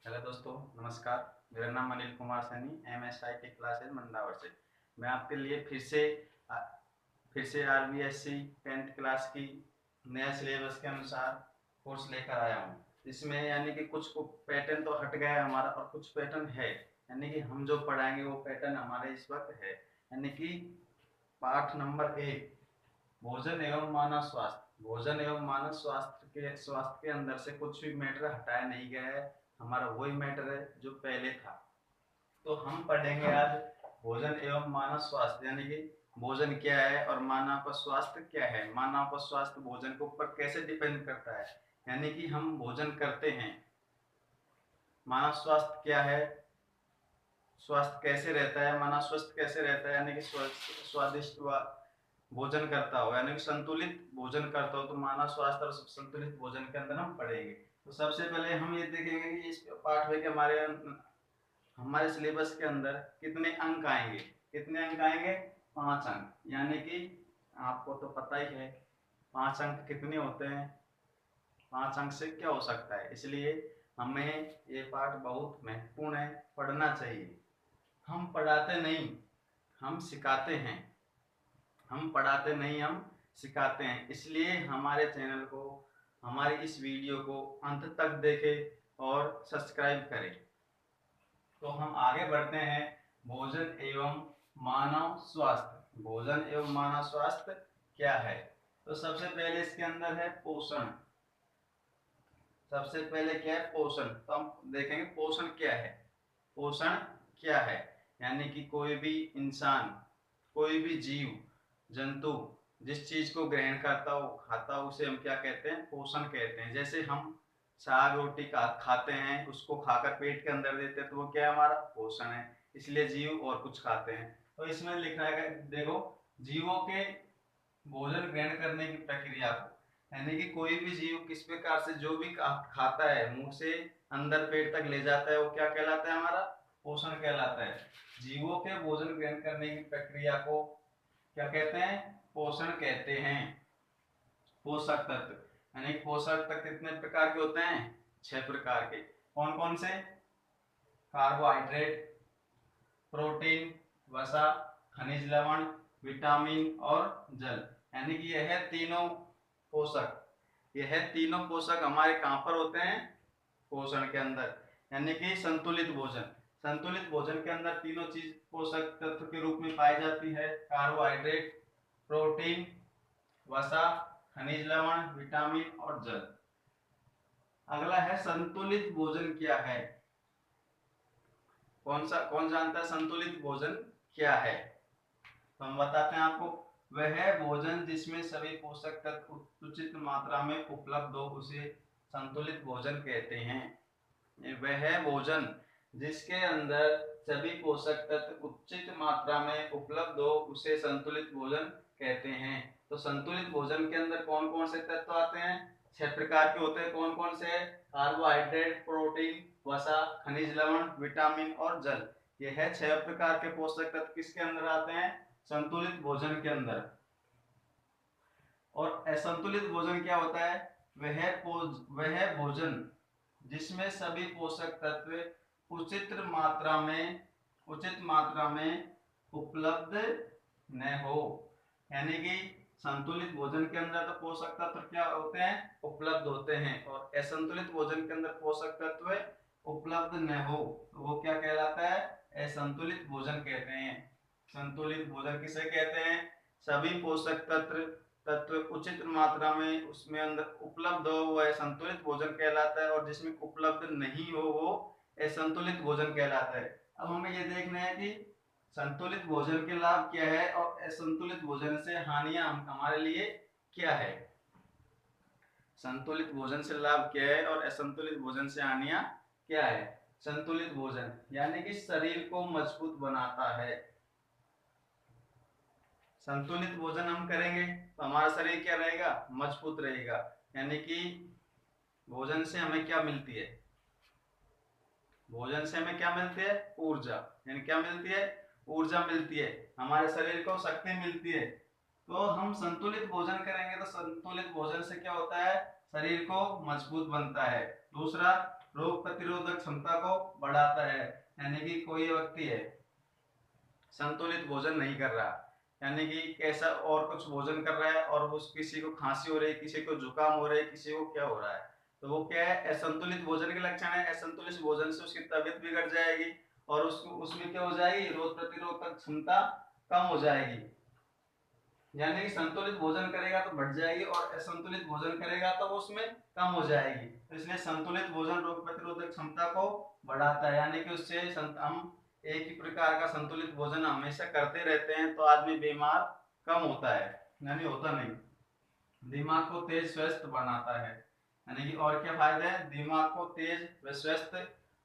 Hello दोस्तों, नमस्कार। मेरा नाम अनिल कुमार सैनी, MSIT क्लासेज मंडावर से। मैं आपके लिए फिर से RBSC 10th क्लास की नया सिलेबस के अनुसार कोर्स लेकर आया हूँ। इसमें यानी कि कुछ पैटर्न तो हट गया है हमारा और कुछ पैटर्न है, यानी कि हम जो पढ़ाएंगे वो पैटर्न हमारे इस वक्त है। यानी कि पाठ नंबर 1, भोजन एवं मानव स्वास्थ्य। भोजन एवं मानव स्वास्थ्य के अंदर से कुछ भी मैटर हटाया नहीं गया है, हमारा वही मैटर है जो पहले था। तो हम पढ़ेंगे आज भोजन एवं मानव स्वास्थ्य, यानी कि भोजन क्या है और मानव का स्वास्थ्य क्या है। मानव का स्वास्थ्य भोजन के ऊपर कैसे डिपेंड करता है, यानी कि हम भोजन करते हैं। मानव स्वास्थ्य क्या है, स्वास्थ्य कैसे रहता है, मानव स्वस्थ कैसे रहता है, यानी कि स्वादिष्ट भोजन करता हो, यानी कि संतुलित भोजन करता हो। तो मानव स्वास्थ्य और संतुलित भोजन के अंदर हम पढ़ेंगे। तो सबसे पहले हम ये देखेंगे कि इस पाठ में के हमारे सिलेबस के अंदर कितने अंक आएंगे। कितने अंक आएंगे? 5 अंक। यानी कि आपको तो पता ही है 5 अंक कितने होते हैं, 5 अंक से क्या हो सकता है। इसलिए हमें ये पाठ बहुत महत्वपूर्ण है, पढ़ना चाहिए। हम पढ़ाते नहीं, हम सिखाते हैं। हम पढ़ाते नहीं, हम सिखाते हैं। इसलिए हमारे चैनल को, हमारी इस वीडियो को अंत तक देखें और सब्सक्राइब करें। तो हम आगे बढ़ते हैं। भोजन एवं मानव स्वास्थ्य। भोजन एवं मानव स्वास्थ्य क्या है? तो सबसे पहले इसके अंदर है पोषण। सबसे पहले क्या है? पोषण। तो हम देखेंगे पोषण क्या है। पोषण क्या है, यानी कि कोई भी इंसान, कोई भी जीव जंतु जिस चीज को ग्रहण करता हो, खाता हो, उसे हम क्या कहते हैं? पोषण कहते हैं। जैसे हम साग रोटी खाते हैं, उसको खाकर पेट के अंदर देते हैं, तो वो क्या है? हमारा पोषण है। इसलिए जीव और कुछ खाते हैं। तो इसमें लिखा है, देखो, जीवों के भोजन ग्रहण करने की प्रक्रिया को, यानी कि कोई भी जीव किस प्रकार से जो भी खाता है, मुंह से अंदर पेट तक ले जाता है, वो क्या कहलाता है? हमारा पोषण कहलाता है। जीवों के भोजन ग्रहण करने की प्रक्रिया को क्या कहते हैं? पोषण कहते हैं। पोषक तत्व, यानी पोषक तत्व कितने प्रकार के होते हैं? 6 प्रकार के। कौन कौन से? कार्बोहाइड्रेट, प्रोटीन, वसा, खनिज लवण, विटामिन और जल। यानी कि यह तीनों पोषक, यह तीनों पोषक हमारे कहां पर होते हैं? पोषण के अंदर। यानी कि संतुलित भोजन। संतुलित भोजन के अंदर तीनों चीज पोषक तत्व के रूप में पाई जाती है। कार्बोहाइड्रेट, प्रोटीन, वसा, खनिज लवण, विटामिन और जल। अगला है संतुलित भोजन क्या है। कौन जानता है संतुलित भोजन क्या है? तो हम बताते हैं आपको। वह भोजन जिसमें सभी पोषक तत्व उचित मात्रा में उपलब्ध हो, उसे संतुलित भोजन कहते हैं। वह भोजन जिसके अंदर सभी पोषक तत्व उचित मात्रा में उपलब्ध हो, उसे संतुलित भोजन कहते हैं। तो संतुलित भोजन के अंदर कौन कौन से तत्व आते हैं? 6 प्रकार के होते हैं। कौन कौन से? कार्बोहाइड्रेट, प्रोटीन, वसा, खनिज लवण, विटामिन और जल। यह है 6 प्रकार के पोषक तत्व किसके अंदर आते हैं? संतुलित भोजन के अंदर। और असंतुलित भोजन क्या होता है? वह भोजन जिसमें सभी पोषक तत्व उचित मात्रा में उपलब्ध न हो। यानी कि संतुलित भोजन के अंदर तो पोषक तत्व क्या होते हैं? उपलब्ध होते हैं। और असंतुलित भोजन के अंदर पोषक तत्व उपलब्ध न हो, तो वो क्या कहलाता है? असंतुलित भोजन कहते हैं। संतुलित भोजन किसे कहते हैं? सभी पोषक तत्व उचित मात्रा में उसमें अंदर उपलब्ध हो, वह संतुलित भोजन कहलाता है। और जिसमें उपलब्ध नहीं हो, वो असंतुलित भोजन कहलाता है। अब हमें ये देखना है कि संतुलित भोजन के लाभ क्या है और असंतुलित भोजन से हानियां हमारे लिए क्या है। संतुलित भोजन से लाभ क्या है और असंतुलित भोजन से हानियां क्या है। संतुलित भोजन यानी कि शरीर को मजबूत बनाता है। संतुलित भोजन हम करेंगे तो हमारा शरीर क्या रहेगा? मजबूत रहेगा। यानी कि भोजन से हमें क्या मिलती है? भोजन से हमें क्या मिलती है? ऊर्जा। यानी क्या मिलती है? ऊर्जा मिलती है, हमारे शरीर को शक्ति मिलती है। तो हम संतुलित भोजन करेंगे तो संतुलित भोजन से क्या होता है? शरीर को मजबूत बनता है। दूसरा, रोग प्रतिरोधक क्षमता को बढ़ाता है। यानी कि कोई व्यक्ति है संतुलित भोजन नहीं कर रहा, यानी कि कैसा और कुछ भोजन कर रहा है और उस किसी को खांसी हो रही है, किसी को जुकाम हो रहा है, किसी को क्या हो रहा है, तो वो क्या है, असंतुलित भोजन के लक्षण है। असंतुलित भोजन से उसकी तबीयत बिगड़ जाएगी और उसको उसमें क्या हो जाएगी, रोग प्रतिरोधक क्षमता कम हो जाएगी। यानी कि संतुलित भोजन करेगा तो बढ़ जाएगी और असंतुलित भोजन करेगा तो उसमें कम हो जाएगी। तो इसलिए संतुलित भोजन रोग प्रतिरोधक क्षमता को बढ़ाता है। यानी कि उससे हम एक ही प्रकार का संतुलित भोजन हमेशा करते रहते हैं तो आदमी बीमार कम होता है, यानी होता नहीं। दिमाग को तेज स्वस्थ बनाता है, यानी कि और क्या फायदे हैं, दिमाग को तेज व स्वस्थ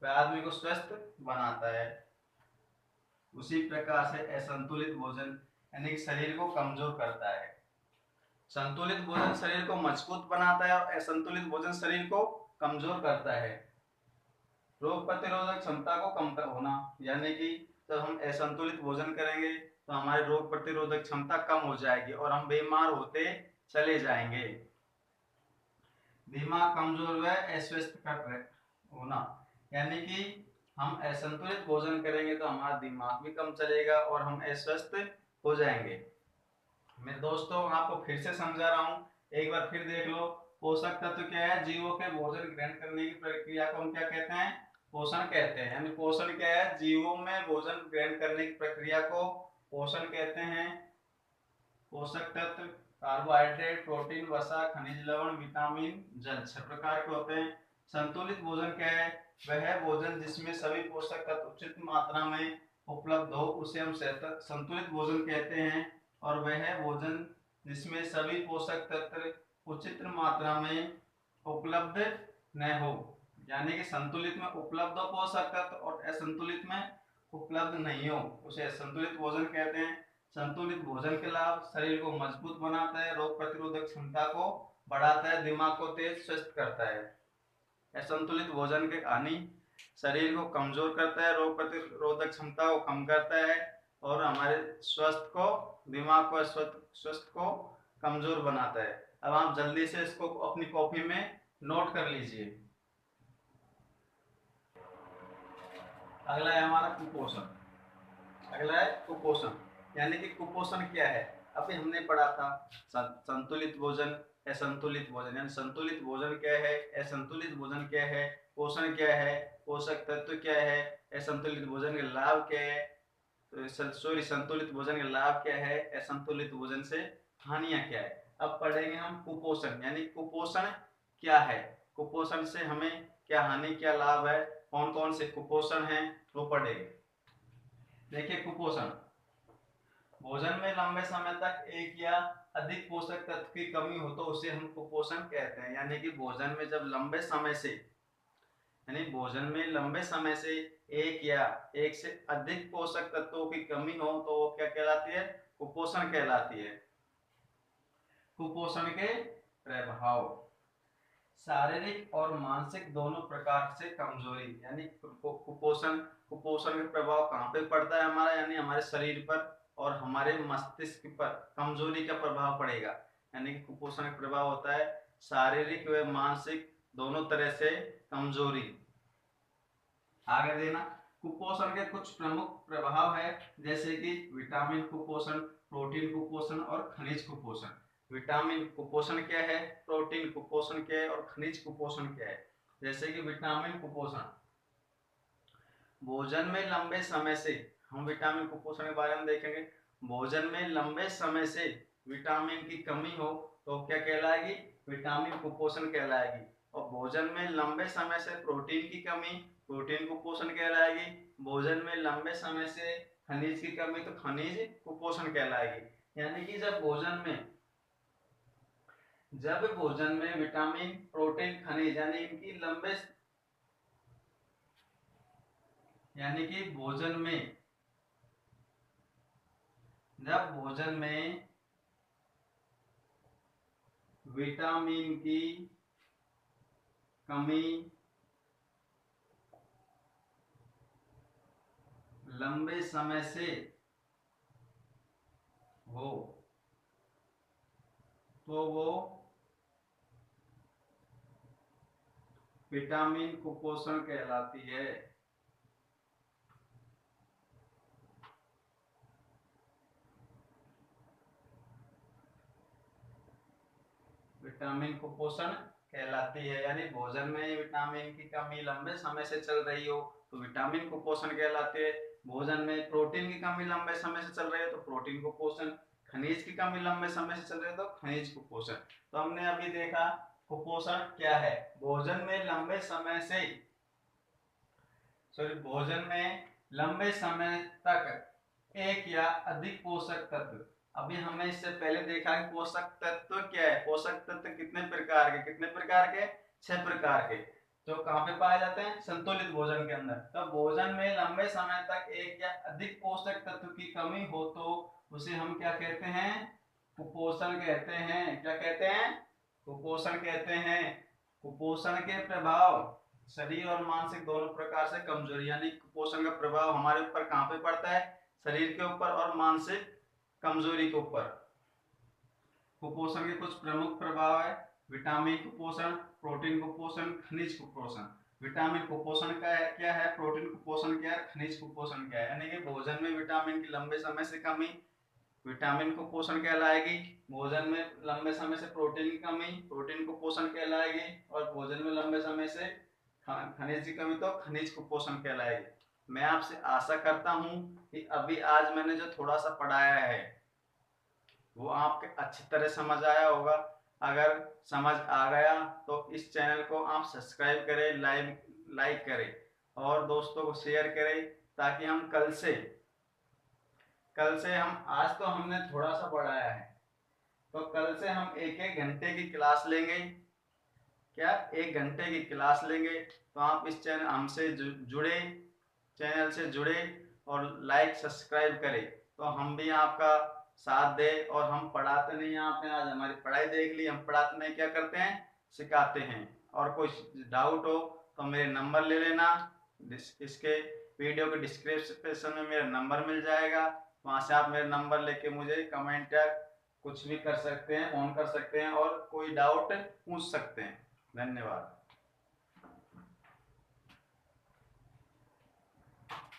व आदमी को स्वस्थ बनाता है। उसी प्रकार से असंतुलित भोजन यानी कि शरीर को कमजोर करता है। संतुलित भोजन शरीर को मजबूत बनाता है और असंतुलित भोजन शरीर को कमजोर करता है। रोग प्रतिरोधक क्षमता को कम होना, यानी कि जब हम असंतुलित भोजन करेंगे तो हमारी रोग प्रतिरोधक क्षमता कम हो जाएगी और हम बीमार होते चले जाएंगे। दिमाग कमजोर व अस्वस्थ कर होना, यानी कि हम असंतुलित भोजन करेंगे तो हमारा दिमाग भी कम चलेगा और हम अस्वस्थ हो जाएंगे। मैं दोस्तों आपको फिर से समझा रहा हूँ, एक बार फिर देख लो। पोषक तत्व क्या है, जीवों के भोजन ग्रहण करने की प्रक्रिया को हम क्या कहते हैं, पोषण कहते हैं। यानी पोषण क्या है, जीवों में भोजन ग्रहण करने की प्रक्रिया को पोषण कहते हैं। पोषक तत्व कार्बोहाइड्रेट, प्रोटीन, वसा, खनिज लवण, विटामिन, जल 6 प्रकार के होते हैं। संतुलित भोजन क्या है, वह भोजन जिसमें सभी पोषक तत्व उचित मात्रा में उपलब्ध हो उसे हम संतुलित भोजन कहते हैं। और वह भोजन जिसमें सभी पोषक तत्व उचित मात्रा में उपलब्ध न हो, यानी कि संतुलित में उपलब्ध हो पोषक तत्व और असंतुलित में उपलब्ध नहीं हो, उसे असंतुलित भोजन कहते हैं। संतुलित भोजन के लाभ, शरीर को मजबूत बनाता है, रोग प्रतिरोधक क्षमता को बढ़ाता है, दिमाग को तेज स्वस्थ करता है। असंतुलित भोजन के हानि, शरीर को कमजोर करता है, रोग प्रतिरोधक क्षमता को कम करता है और हमारे स्वस्थ को, दिमाग को स्वस्थ को कमजोर बनाता है। अब आप जल्दी से इसको अपनी कॉपी में नोट कर लीजिए। अगला है हमारा कुपोषण। अगला है कुपोषण, यानी कि कुपोषण क्या है, अभी हमने पढ़ा था संतुलित भोजन, असंतुलित भोजन, यानी संतुलित भोजन क्या है, असंतुलित भोजन क्या है, पोषण क्या है, पोषक तत्व क्या है, असंतुलित भोजन के लाभ क्या है, सॉरी संतुलित भोजन के लाभ क्या है, असंतुलित भोजन से हानियां क्या है। अब पढ़ेंगे हम कुपोषण, यानी कुपोषण क्या है, कुपोषण से हमें क्या हानि क्या लाभ है, कौन कौन से कुपोषण हैं वो पढ़ेंगे। देखिए कुपोषण, भोजन में लंबे समय तक एक या अधिक पोषक तत्व की कमी हो तो उसे हम कुपोषण कहते हैं। यानी कि भोजन में जब लंबे समय से, यानी भोजन में लंबे समय से एक से अधिक पोषक तत्वों की कमी हो तो वो क्या कहलाती है, कुपोषण कहलाती है। कुपोषण के प्रभाव, शारीरिक और मानसिक दोनों प्रकार से कमजोरी, यानी कुपोषण के प्रभाव कहाँ पे पड़ता है हमारा, यानी हमारे शरीर पर और हमारे मस्तिष्क पर कमजोरी का प्रभाव पड़ेगा। यानी कि कुपोषण का प्रभाव होता है शारीरिक व मानसिक दोनों तरह से कमजोरी। आगे देना, कुपोषण के कुछ प्रमुख प्रभाव है जैसे कि विटामिन कुपोषण, प्रोटीन कुपोषण और खनिज कुपोषण। विटामिन कुपोषण क्या है, प्रोटीन कुपोषण क्या है और खनिज कुपोषण क्या है। जैसे कि विटामिन कुपोषण, भोजन में लंबे समय से, हम विटामिन कुपोषण के बारे में देखेंगे, भोजन में लंबे समय से विटामिन की कमी हो तो क्या कहलाएगी, विटामिन कुपोषण कहलाएगी। और भोजन में लंबे समय से प्रोटीन की कमी, प्रोटीन कुपोषण कहलाएगी। भोजन में लंबे समय से खनिज की कमी तो खनिज कुपोषण कहलाएगी। यानी कि जब भोजन में विटामिन, प्रोटीन, खनिज यानी इनकी लंबे, यानी कि जब भोजन में विटामिन की कमी लंबे समय से हो तो वो विटामिन कुपोषण कहलाती है। विटामिन कुपोषण कहलाती है, यानी भोजन में विटामिन की कमी लंबे समय से चल रही हो तो विटामिन कुपोषण कहलाते हैं। भोजन में प्रोटीन की कमी लंबे समय से चल रही है तो प्रोटीन कुपोषण, खनिज की कमी लंबे समय से चल रही है तो खनिज कुपोषण। तो हमने अभी देखा कुपोषण क्या है। भोजन में लंबे समय से भोजन में लंबे समय तक एक या अधिक पोषक तत्व। अभी हमने इससे पहले देखा कि पोषक तत्व क्या है। पोषक तत्व कितने प्रकार के 6 प्रकार के, जो कहाँ पे पाए जाते हैं, संतुलित भोजन के अंदर। तो भोजन में लंबे समय तक एक या अधिक पोषक तत्व की कमी हो तो उसे हम क्या कहते हैं, कुपोषण कहते हैं। क्या कहते हैं, कुपोषण कहते हैं। कुपोषण के प्रभाव शरीर और मानसिक दोनों प्रकार से कमजोरी, यानी कुपोषण का प्रभाव हमारे ऊपर कहाँ पे पड़ता है, शरीर के ऊपर और मानसिक कमजोरी के ऊपर। कुपोषण के कुछ प्रमुख प्रभाव है, विटामिन कुपोषण, प्रोटीन कुपोषण, खनिज कुपोषण। विटामिन कुपोषण का है क्या है, प्रोटीन कुपोषण क्या है, खनिज कुपोषण क्या है। यानी कि भोजन में विटामिन की लंबे समय से कमी विटामिन कुपोषण कहलाएगी। भोजन में लंबे समय से प्रोटीन की कमी प्रोटीन कुपोषण कहलाएगी। और भोजन में लंबे समय से खनिज की कमी तो खनिज कुपोषण कहलाएगी। मैं आपसे आशा करता हूं कि अभी आज मैंने जो थोड़ा सा पढ़ाया है वो आपके अच्छी तरह समझ आया होगा। अगर समझ आ गया तो इस चैनल को आप सब्सक्राइब करें, लाइक करें और दोस्तों को शेयर करें, ताकि हम कल से हम आज तो हमने थोड़ा सा पढ़ाया है, तो कल से हम एक घंटे की क्लास लेंगे। क्या 1 घंटे की क्लास लेंगे। तो आप इस चैनल हमसे जुड़े, चैनल से जुड़े और लाइक सब्सक्राइब करें, तो हम भी आपका साथ दे। और हम पढ़ाते नहीं, आपने आज हमारी पढ़ाई देख ली, हम पढ़ाते नहीं, क्या करते हैं, सिखाते हैं। और कोई डाउट हो तो मेरे नंबर ले लेना, इसके वीडियो के डिस्क्रिप्शन में मेरा नंबर मिल जाएगा, वहां से आप मेरा नंबर लेके मुझे कमेंट या कुछ भी कर सकते हैं, फोन कर सकते हैं और कोई डाउट पूछ सकते हैं। धन्यवाद।